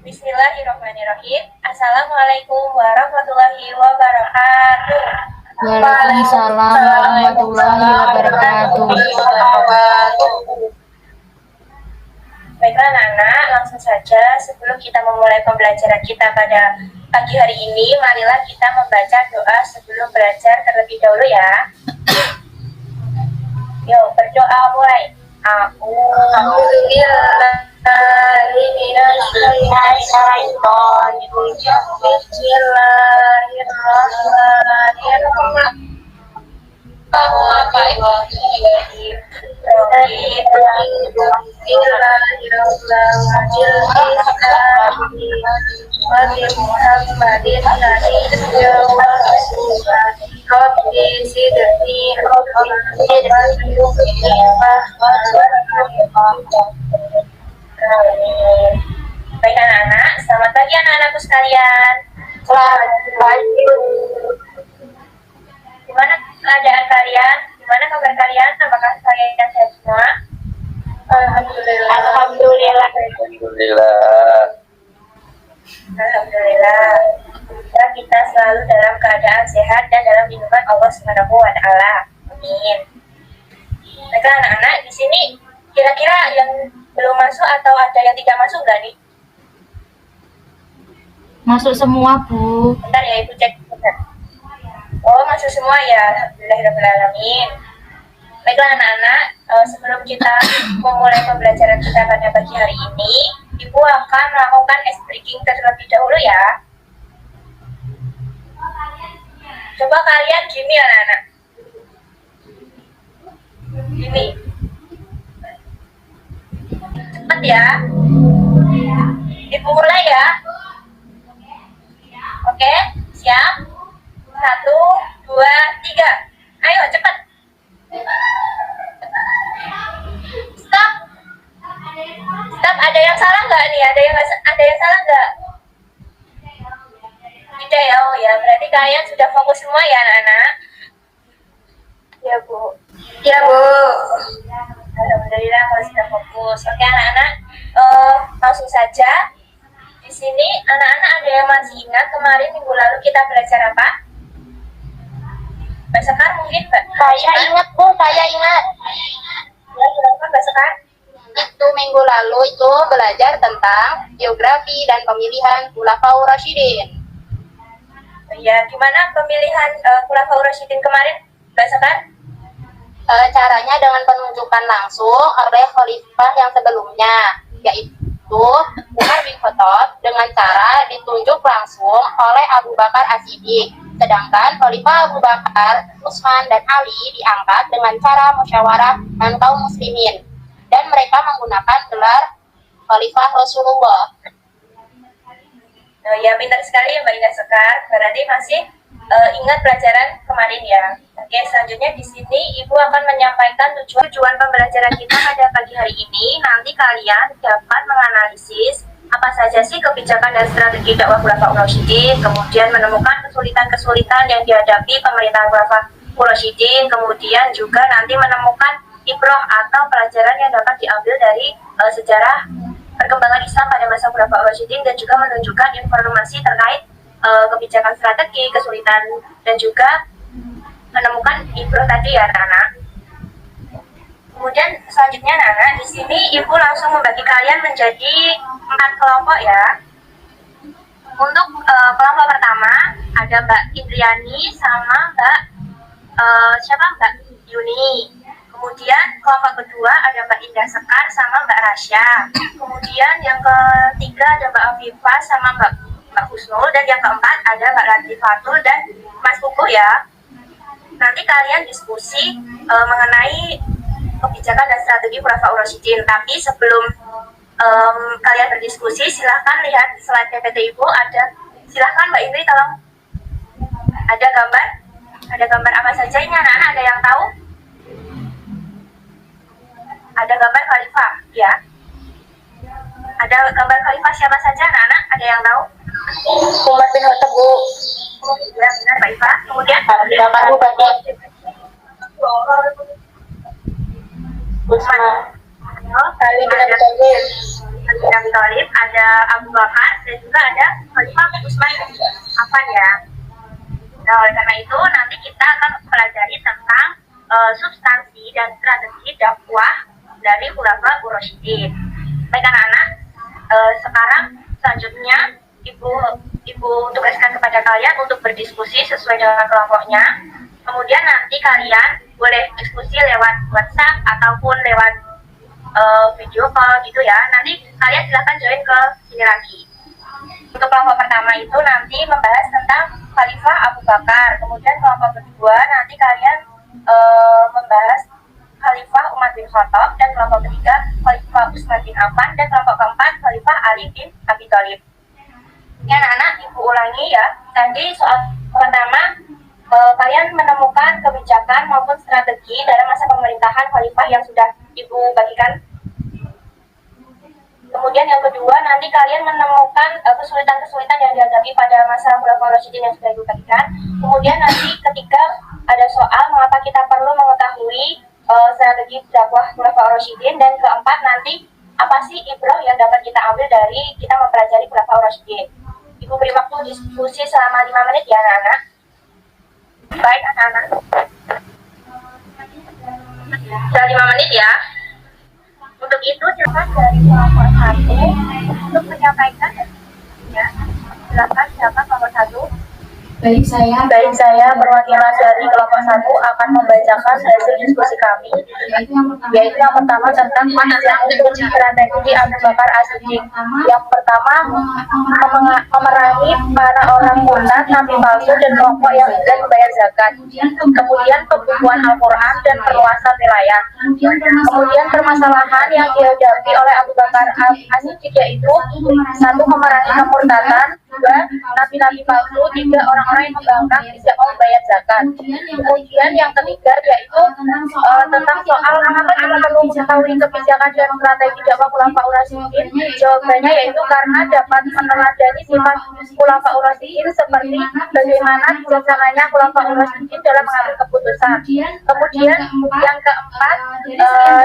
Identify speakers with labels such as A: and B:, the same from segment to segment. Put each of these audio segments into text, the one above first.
A: Bismillahirrahmanirrahim. Assalamualaikum warahmatullahi wabarakatuh.
B: Waalaikumsalam warahmatullahi wabarakatuh.
A: Baiklah anak-anak, langsung saja sebelum kita memulai pembelajaran kita pada pagi hari ini, marilah kita membaca doa sebelum belajar terlebih dahulu ya. Yuk, berdoa mulai. Baik anak-anak, selamat pagi anak-anakku sekalian.
C: Selamat pagi.
A: Gimana keadaan kalian? Gimana kabar kalian? Apakah kalian sehat semua?
C: Alhamdulillah.
A: Alhamdulillah. Ya, kita selalu dalam keadaan sehat dan dalam lindungan Allah Subhanahu wa taala. Amin. Baiklah anak-anak, di sini kira-kira yang belum masuk atau ada yang tidak masuk enggak nih?
B: Masuk semua, Bu.
A: Bentar ya, Ibu cek. Oh, masuk semua ya. Alhamdulillahirrahmanirrahim. Baiklah anak-anak, sebelum kita memulai pembelajaran kita pada pagi hari ini, Ibu akan melakukan ice breaking terlebih dahulu ya. Coba kalian gini anak-anak. Gini. Cepet ya. Ibu mulai ya. Oke, siap? 1, 2, 3. Ayo cepat. Stop. Stop. Ada yang salah nggak nih? Ada yang salah nggak? Tidak ya. Oh ya, berarti kalian sudah fokus semua ya anak-anak. Ya Bu.
C: Ya, Bu.
A: Alhamdulillah kalau sudah fokus. Oke anak-anak, langsung saja. Di sini anak-anak ada yang masih ingat kemarin minggu lalu kita belajar apa? Mbak Sekar mungkin Mbak?
C: Saya ingat, Bu. Saya ingat.
A: Ya, silakan Mbak Sekar.
C: Itu minggu lalu itu belajar tentang biografi dan pemilihan Khulafaur Rasyidin.
A: Ya, gimana pemilihan Khulafaur Rasyidin kemarin Mbak Sekar?
C: Caranya dengan penunjukan langsung oleh khalifah yang sebelumnya, yaitu Umar bin Khattab dengan cara ditunjuk langsung oleh Abu Bakar As-Siddiq. Sedangkan Khalifah Abu Bakar, Utsman, dan Ali diangkat dengan cara musyawarah dan kaum muslimin. Dan mereka menggunakan gelar Khalifah Rasulullah.
A: Ya, pintar sekali ya Mbak Ina Sekar. Berarti masih ingat pelajaran kemarin ya. Oke, selanjutnya di sini Ibu akan menyampaikan tujuan pembelajaran kita pada pagi hari ini. Nanti kalian dapat menganalisis apa saja sih kebijakan dan strategi dakwah Khulafaur Rasyidin, kemudian menemukan kesulitan-kesulitan yang dihadapi pemerintahan Khulafaur Rasyidin, kemudian juga nanti menemukan ibrah atau pelajaran yang dapat diambil dari sejarah perkembangan Islam pada masa Khulafaur Rasyidin, dan juga menunjukkan informasi terkait kebijakan strategi, kesulitan, dan juga menemukan ibrah tadi ya anak-anak. Kemudian selanjutnya anak-anak, di sini Ibu langsung membagi kalian menjadi 4 kelompok ya. Untuk kelompok pertama ada Mbak Indriani sama Mbak Mbak Yuni. Kemudian kelompok kedua ada Mbak Indah Sekar sama Mbak Rasya. Kemudian yang ketiga ada Mbak Afifah sama Mbak Husnul, dan yang keempat ada Mbak Latifatul dan Mas Kukuh ya. Nanti kalian diskusi mengenai kebijakan dan strategi Khulafaur Rasyidin. Tapi sebelum kalian berdiskusi, silahkan lihat slide PPT Ibu. Silahkan Mbak Indri, tolong. Ada gambar apa saja ini anak-anak? Ada yang tahu? Ada gambar khalifah ya. Ada gambar khalifah siapa saja anak-anak? Ada yang tahu?
C: Umar bin Khattab, Bu.
A: Ya, benar Mbak Iva. Kemudian
C: Abu Bakar.
A: Utsman.
C: Ali bin Abi Thalib.
A: bin Abi Thalib, ada Abu Bakar, dan juga ada Khalifah Utsman bin Affan ya. Nah, oleh karena itu nanti kita akan mempelajari tentang substansi dan strategi dakwah dari Khulafaur Rasyidin. Baik anak-anak, sekarang selanjutnya Ibu tugaskan kepada kalian untuk berdiskusi sesuai dengan kelompoknya. Kemudian nanti kalian boleh diskusi lewat WhatsApp ataupun lewat video call gitu ya. Nanti kalian silahkan join ke sini lagi. Untuk kelompok pertama itu nanti membahas tentang Khalifah Abu Bakar. Kemudian kelompok kedua nanti kalian membahas Khalifah Umar bin Khattab, dan kelompok ketiga Khalifah Utsman bin Affan, dan kelompok keempat Khalifah Ali bin Abi Thalib. Ya anak-anak, Ibu ulangi ya. Tadi soal pertama, kalian menemukan kebijakan maupun strategi dalam masa pemerintahan Khalifah yang sudah Ibu bagikan. Kemudian yang kedua, nanti kalian menemukan kesulitan-kesulitan yang dihadapi pada masa Khulafaur Rasyidin yang sudah Ibu bagikan. Kemudian nanti ketiga, ada soal mengapa kita perlu mengetahui strategi dakwah Khulafaur Rasyidin, dan keempat nanti apa sih ibrah yang dapat kita ambil dari kita mempelajari Khulafaur Rasyidin. Ibu beri waktu diskusi selama 5 menit ya anak-anak. Baik anak-anak. Sudah 5 menit ya. Untuk itu silakan dari kelompok 1 untuk menyampaikan ya. Silakan siapa kelompok 1?
B: Baik saya
A: Perwakilan dari kelompok 1 akan membacakan hasil diskusi kami, yaitu yang pertama tentang untuk strategi Abu Bakar As-Siddiq. Yang pertama, memerangi para orang murtad, nabi palsu, dan kelompok yang enggan membayar zakat. Kemudian pembukuan Al-Quran dan perluasan wilayah. Kemudian permasalahan yang dihadapi oleh Abu Bakar As-Siddiq yaitu 1. Memerangi kemurtadan, 2. Nabi-nabi palsu, 3. Orang-orang yang membangkang tidak mau membayar zakat. Kemudian yang ketiga yaitu tentang soal mengapa kita perlu mengetahui kebijakan dan strategi dakwah Khulafaur Rasyidin. Jawabannya yaitu karena dapat meneladani sifat Khulafaur Rasyidin seperti bagaimana bijaksananya Khulafaur Rasyidin dalam mengambil keputusan. Kemudian yang keempat,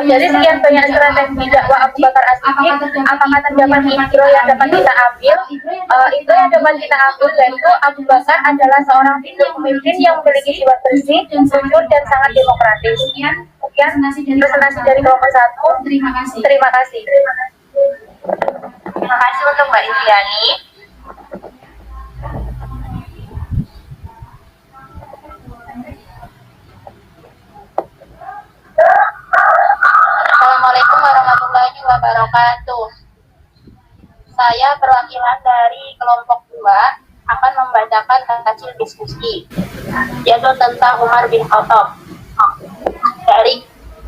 A: dari sekian banyak strategi dakwah Abu Bakar As-Siddiq, apakah terdapat intro yang dapat kita ambil? Itu yang dapat kita ambil yaitu Abu Bakar adalah seorang pemimpin yang memiliki jiwa bersih, jujur, dan sangat demokratis. Sekian presentasi dari kelompok 1.
B: Terima kasih.
A: Terima kasih. Terima kasih untuk Mbak Indriani.
C: Assalamualaikum warahmatullahi wabarakatuh. Saya perwakilan dari kelompok 2 akan membacakan hasil diskusi, yaitu tentang Umar bin Khattab. Dari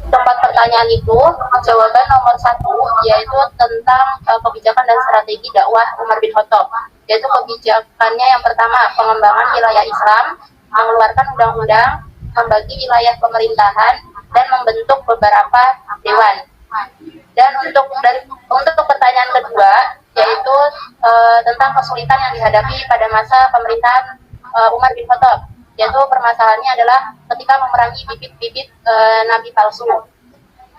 C: tempat pertanyaan itu, jawaban nomor 1 yaitu tentang kebijakan dan strategi dakwah Umar bin Khattab, yaitu kebijakannya yang pertama, pengembangan wilayah Islam, mengeluarkan undang-undang, membagi wilayah pemerintahan, dan membentuk beberapa dewan. Dan untuk pertanyaan kedua, yaitu tentang kesulitan yang dihadapi pada masa pemerintahan Umar bin Khattab, yaitu permasalahannya adalah ketika memerangi bibit-bibit nabi palsu.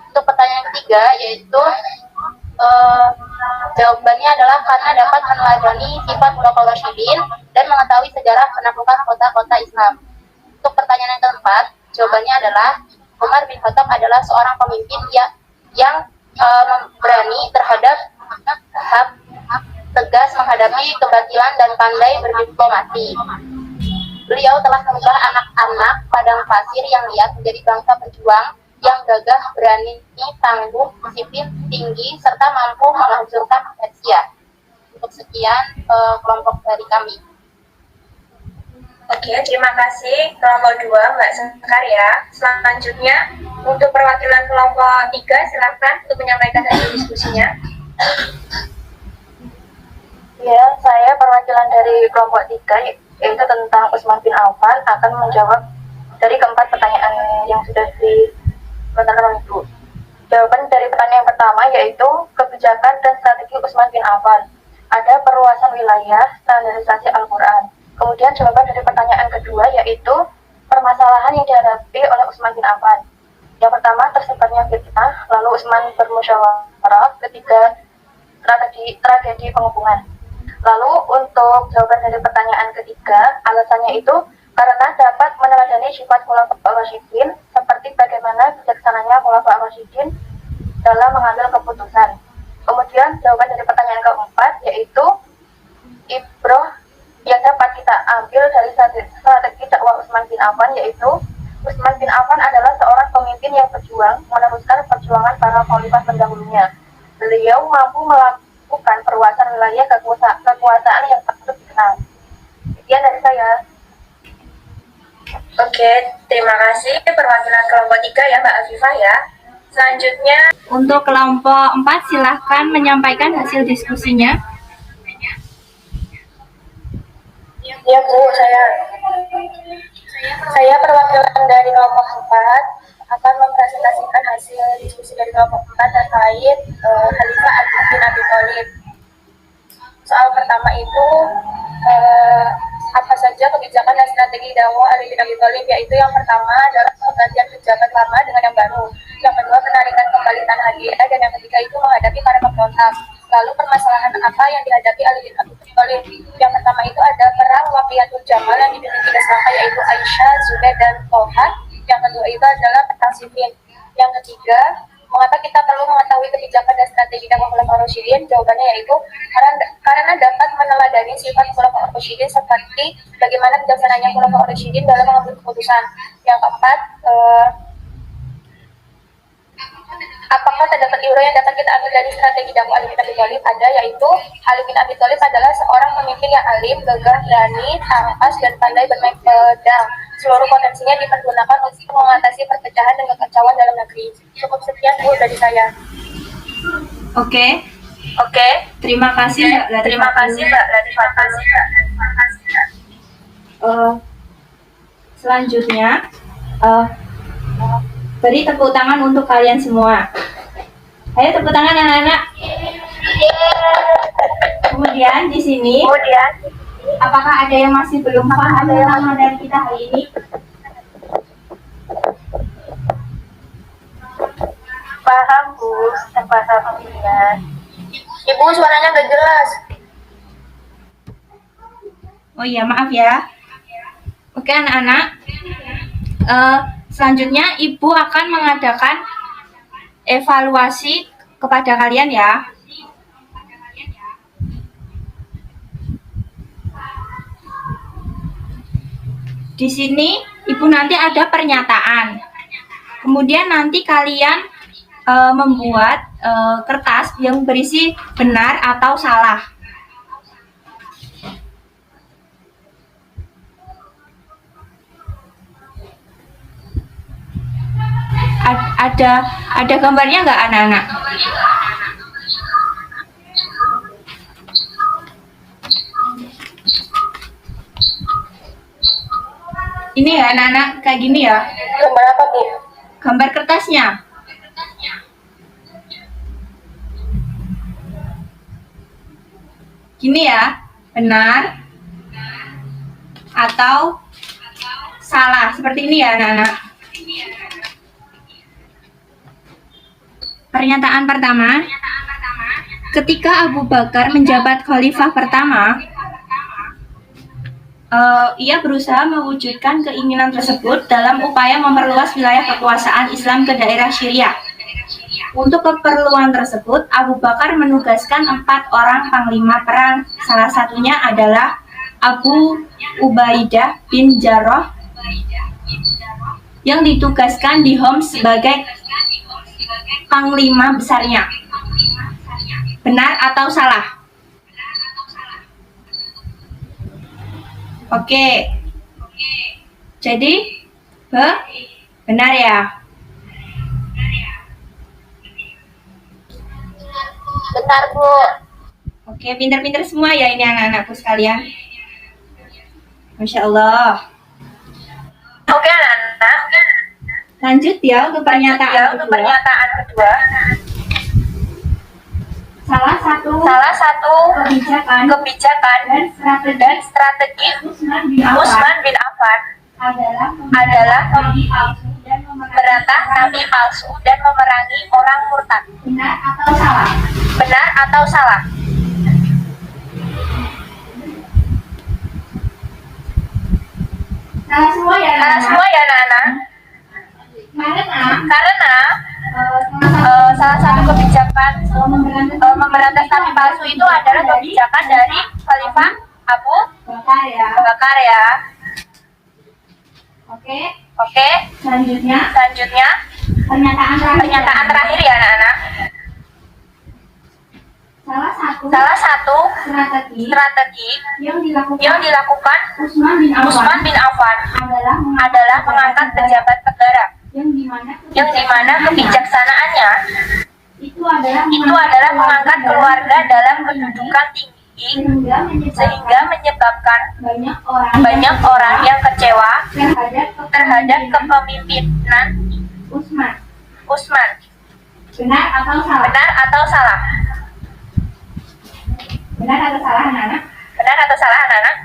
C: Untuk pertanyaan ketiga, yaitu jawabannya adalah karena dapat meneladani sifat Khulafaur Rasyidin dan mengetahui sejarah penaklukan kota-kota Islam. Untuk pertanyaan yang keempat, jawabannya adalah Umar bin Khattab adalah seorang pemimpin yang berani terhadap hak, tegas menghadapi kebatilan, dan pandai berdiplomasi. Beliau telah mengubah anak-anak padang pasir yang liar menjadi bangsa pejuang yang gagah, berani, tangguh, disiplin tinggi, serta mampu menghancurkan Persia. Untuk sekian kelompok dari kami.
A: Oke, terima kasih kelompok 2 Mbak Sekar ya. Selanjutnya untuk perwakilan kelompok 3 silakan untuk menyampaikan hasil diskusinya.
D: Ya, saya perwakilan dari kelompok 3 yaitu tentang Utsman bin Affan akan menjawab dari keempat pertanyaan yang sudah dilontarkan oleh Ibu. Jawaban dari pertanyaan yang pertama yaitu kebijakan dan strategi Utsman bin Affan. Ada perluasan wilayah, standarisasi Al-Quran. Kemudian jawaban dari pertanyaan kedua yaitu permasalahan yang dihadapi oleh Utsman bin Affan. Yang pertama, tersebarnya fitnah, lalu Utsman bermusyawarah. Ketiga, tragedi penghubungan. Lalu untuk jawaban dari pertanyaan ketiga, alasannya itu karena dapat meneladani sifat khulafaur rasyidin seperti bagaimana bijaksananya khulafaur rasyidin dalam mengambil keputusan. Kemudian jawaban dari pertanyaan keempat yaitu ibroh yang dapat kita ambil dari strategi dakwah Utsman bin Affan, yaitu Utsman bin Affan adalah seorang pemimpin yang berjuang meneruskan perjuangan para khalifah pendahulunya. Beliau mampu melakukan perluasan wilayah kekuasaan yang patut dikenal. Sekian dari saya.
A: Oke, terima kasih perwakilan kelompok 3 ya Mbak Afifah ya. Selanjutnya
B: Untuk kelompok 4 silahkan menyampaikan hasil diskusinya.
D: Ya Bu, saya perwakilan dari kelompok 4 akan mempresentasikan hasil diskusi dari kelompok 4 terkait Khalifah Ali bin Abi Thalib. Soal pertama itu apa saja kebijakan dan strategi dakwah Ali bin Abi Thalib, yaitu yang pertama adalah penggantian pejabat lama dengan yang baru, yang kedua penarikan kembali tanah hadiah, dan yang ketiga itu menghadapi para pemberontak. Lalu permasalahan apa yang dihadapi Ali bin Abi Thalib? Yang pertama itu ada perang Waqiatul Jamal yang dipimpin 3 sangka, yaitu Aisyah, Zubair, dan Tolha. Yang kedua itu adalah perang Siffin. Yang ketiga, mengapa kita perlu mengetahui kebijakan dan strategi dakwah khulafaur rasyidin? Jawabannya yaitu karena dapat meneladani sifat khulafaur rasyidin seperti bagaimana bijaksananya khulafaur rasyidin dalam mengambil keputusan. Yang keempat, apakah terdapat iuran yang dapat kita ambil dari strategi dakwah Ali bin Abi Thalib? Ada, yaitu Ali bin Abi Thalib adalah seorang pemimpin yang alim, gagah, berani, tangkas, dan pandai bermain pedang. Seluruh potensinya dipergunakan untuk mengatasi perpecahan dan kekacauan dalam negeri. Cukup sekian Bu dari saya.
B: Oke, terima kasih Mbak Latifah.
A: terima kasih Mbak Latifah.
B: Selanjutnya, beri tepuk tangan untuk kalian semua. Ayo tepuk tangan anak-anak. Kemudian di sini, apakah ada yang masih belum paham tentang materi kita hari ini?
D: Paham Bu, dan bahasa pemilihan. Ibu suaranya nggak jelas.
B: Oh iya, maaf ya. Oke anak-anak, selanjutnya Ibu akan mengadakan evaluasi kepada kalian ya. Di sini Ibu nanti ada pernyataan. Kemudian nanti kalian membuat kertas yang berisi benar atau salah. Ada gambarnya nggak anak-anak? Ini ya anak-anak kayak gini ya.
D: Gambar apa Bu?
B: Gambar kertasnya. Gini ya, benar atau salah. Seperti ini ya anak-anak. Pernyataan pertama, ketika Abu Bakar menjabat khalifah pertama, ia berusaha mewujudkan keinginan tersebut dalam upaya memperluas wilayah kekuasaan Islam ke daerah Syria. Untuk keperluan tersebut, Abu Bakar menugaskan 4 orang panglima perang. Salah satunya adalah Abu Ubaidah bin Jarrah yang ditugaskan di Homs sebagai panglima besarnya. Benar atau salah? Oke. Jadi, benar ya?
C: Benar Bu.
B: Oke, pinter-pinter semua ya ini anak-anakku sekalian. Masya Allah.
A: Oke anak-anak,
B: Lanjut ya untuk pernyataan kedua. Salah satu kebijakan dan strategi
A: Utsman bin Affan
B: adalah
A: adalah membantah nabi palsu dan memerangi orang murtad.
B: Benar atau salah?
A: Benar atau salah?
B: Salah semua ya,
A: Salah semua ya anak-anak. Karena salah satu kebijakan memberantas nabi palsu itu adalah kebijakan dari Khalifah Abu Bakar ya. Oke.
B: Selanjutnya
A: Selanjutnya pernyataan terakhir ya anak-anak. Salah satu strategi
B: yang
A: yang dilakukan
B: Utsman bin
A: bin Affan adalah mengangkat pejabat negara yang dimana kebijaksanaannya itu adalah mengangkat keluarga dalam kedudukan tinggi sehingga menyebabkan banyak orang yang kecewa terhadap kepemimpinan Utsman.
B: Benar atau salah?
A: Benar atau salah?
B: Benar atau salah, anak-anak?
A: Benar atau salah anak-anak?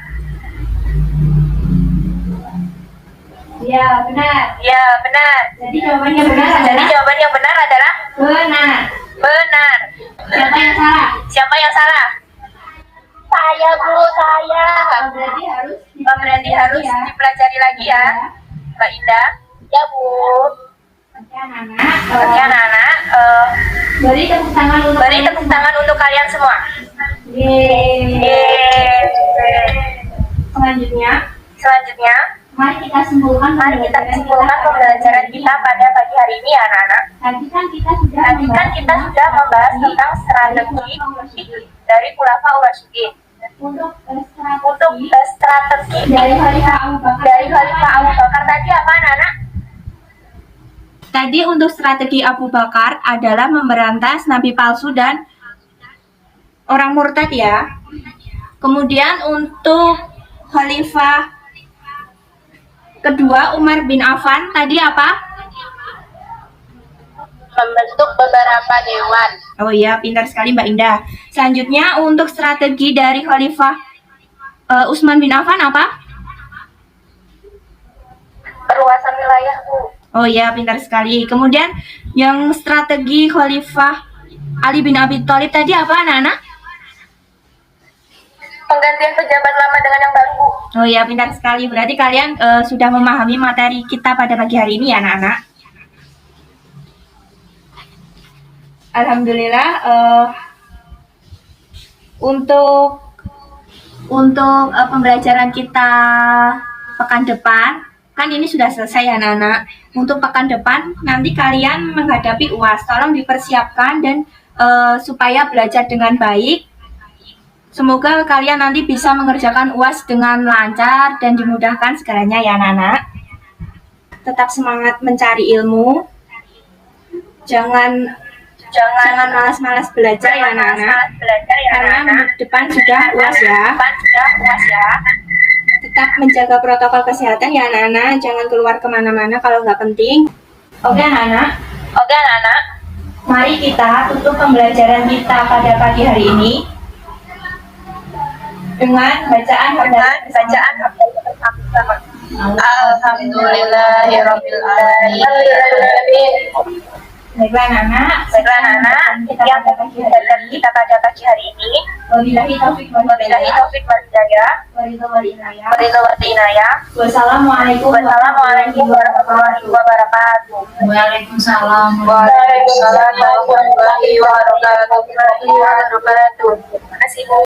B: Ya, benar.
A: Ya, benar.
B: Jadi jawabannya benar
A: Jadi
B: adalah
A: jawaban yang benar adalah
B: benar.
A: benar.
B: Siapa yang salah?
A: Siapa yang salah?
C: Saya Bu, saya.
A: Berarti harus dipelajari lagi ya, Mbak Indah.
C: Ya Bu.
B: Oke, anak-anak.
A: Oke anak-anak,
B: Beri tepuk tangan untuk
A: beri tepuk tangan untuk kalian semua.
B: Yeay.
A: Yeay. Selanjutnya,
B: mari kita simpulkan
A: pembelajaran kita pada pagi hari ini ya anak-anak.
B: Tadi kan kita sudah
A: membahas tentang strategi dari Khulafaur Rasyidin.
B: untuk
A: Strategi
B: dari Khalifah
A: Abu Bakar tadi apa anak-anak?
B: Tadi untuk strategi Abu Bakar adalah memberantas nabi palsu dan orang murtad ya. Kemudian untuk Khalifah kedua Umar bin Affan tadi apa?
C: Membentuk beberapa dewan.
B: Oh iya, pintar sekali Mbak Indah. Selanjutnya untuk strategi dari Khalifah Utsman bin Affan apa?
A: Perluasan wilayah Bu.
B: Oh iya, pintar sekali. Kemudian yang strategi Khalifah Ali bin Abi Thalib tadi apa anak-anak?
A: Penggantian pejabat lama dengan yang baru.
B: Oh iya, pintar sekali. Berarti kalian sudah memahami materi kita pada pagi hari ini ya anak-anak. Alhamdulillah. Untuk pembelajaran kita pekan depan, kan ini sudah selesai ya anak-anak. Untuk pekan depan nanti kalian menghadapi UAS. Tolong dipersiapkan dan supaya belajar dengan baik. Semoga kalian nanti bisa mengerjakan UAS dengan lancar dan dimudahkan segalanya ya anak-anak. Tetap semangat mencari ilmu. Jangan malas-malas belajar ya anak-anak. Karena minggu depan sudah UAS ya. Tetap menjaga protokol kesehatan ya anak-anak. Jangan keluar kemana-mana kalau nggak penting. Oke anak-anak. Mari kita tutup pembelajaran kita pada pagi hari ini dengan bacaan
C: Alhamdulillahirabbil alamin.
B: Baiklah anak-anak,
A: Yang belajar kita pada pagi hari ini.
B: wabillahi taufik wal
A: hidayah. Waridho wal inayah.
B: Wassalamualaikum
A: warahmatullahi wabarakatuh.
C: Waalaikumsalam.
A: Waalaikumsalam warahmatullahi wabarakatuh. Terima kasih Bu.